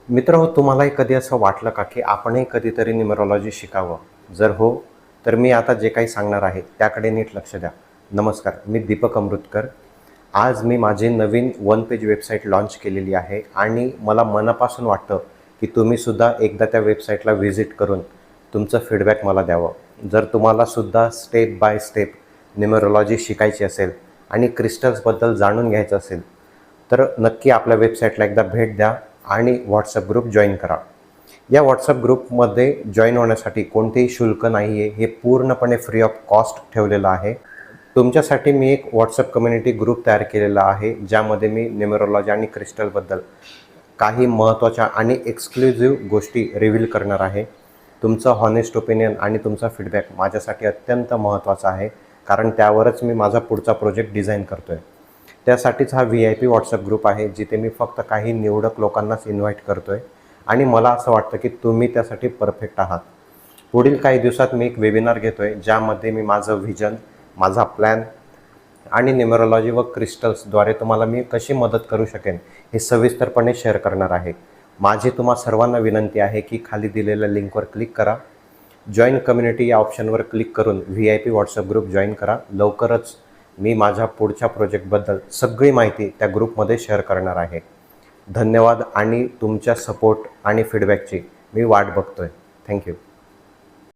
मित्र तुम्हालाही कधी असं वाटलं का की आपणही कधीतरी न्यूमरोलॉजी शिकावं? जर हो, तर मी आता जे काही सांगणार आहे त्याकडे नीट लक्ष द्या. नमस्कार, मी दीपक अमृतकर. आज मी माझी नवीन वन पेज वेबसाईट लॉन्च केलेली आहे आणि मला मनापासून वाटतं की तुम्हीसुद्धा एकदा त्या वेबसाईटला व्हिजिट करून तुमचं फीडबॅक मला द्यावं. जर तुम्हालासुद्धा स्टेप बाय स्टेप न्यूमरोलॉजी शिकायची असेल आणि क्रिस्टल्सबद्दल जाणून घ्यायचं असेल, तर नक्की आपल्या वेबसाईटला एकदा भेट द्या आणि व्हॉट्सअप ग्रुप जॉईन करा. या व्हॉट्सअप ग्रुपमध्ये जॉईन होण्यासाठी कोणतेही शुल्क नाही आहे. हे पूर्णपणे फ्री ऑफ कॉस्ट ठेवलेलं आहे. तुमच्यासाठी मी एक व्हॉट्सअप कम्युनिटी ग्रुप तयार केलेला आहे, ज्यामध्ये मी न्यूमरोलॉजी आणि क्रिस्टलबद्दल काही महत्त्वाच्या आणि एक्सक्लुझिव्ह गोष्टी रिव्हील करणार आहे. तुमचं हॉनेस्ट ओपिनियन आणि तुमचा फीडबॅक माझ्यासाठी अत्यंत महत्त्वाचा आहे, कारण त्यावरच मी माझा पुढचा प्रोजेक्ट डिझाईन करतो आहे. त्यासाठीच हा VIP व्हॉट्सअप ग्रुप आहे, जिथे मी फक्त काही निवडक लोकांनाच इन्व्हाइट करतो आहे आणि मला असं वाटतं की तुम्ही त्यासाठी परफेक्ट आहात. पुढील काही दिवसात मी एक वेबिनार घेतो आहे, ज्यामध्ये मी माझं व्हिजन, माझा प्लॅन आणि न्यूमरोलॉजी व क्रिस्टल्सद्वारे तुम्हाला मी कशी मदत करू शकेन हे सविस्तरपणे शेअर करणार आहे. माझी तुम्हा सर्वांना विनंती आहे की खाली दिलेल्या लिंकवर क्लिक करा. जॉईन कम्युनिटी या ऑप्शनवर क्लिक करून VIP व्हॉट्सअप ग्रुप जॉईन करा. लवकरच मी माझ्या पुढच्या प्रोजेक्टबद्दल सगळी माहिती त्या ग्रुपमध्ये शेअर करणार आहे. धन्यवाद आणि तुमच्या सपोर्ट आणि फीडबॅकची मी वाट बघतोय. थँक्यू.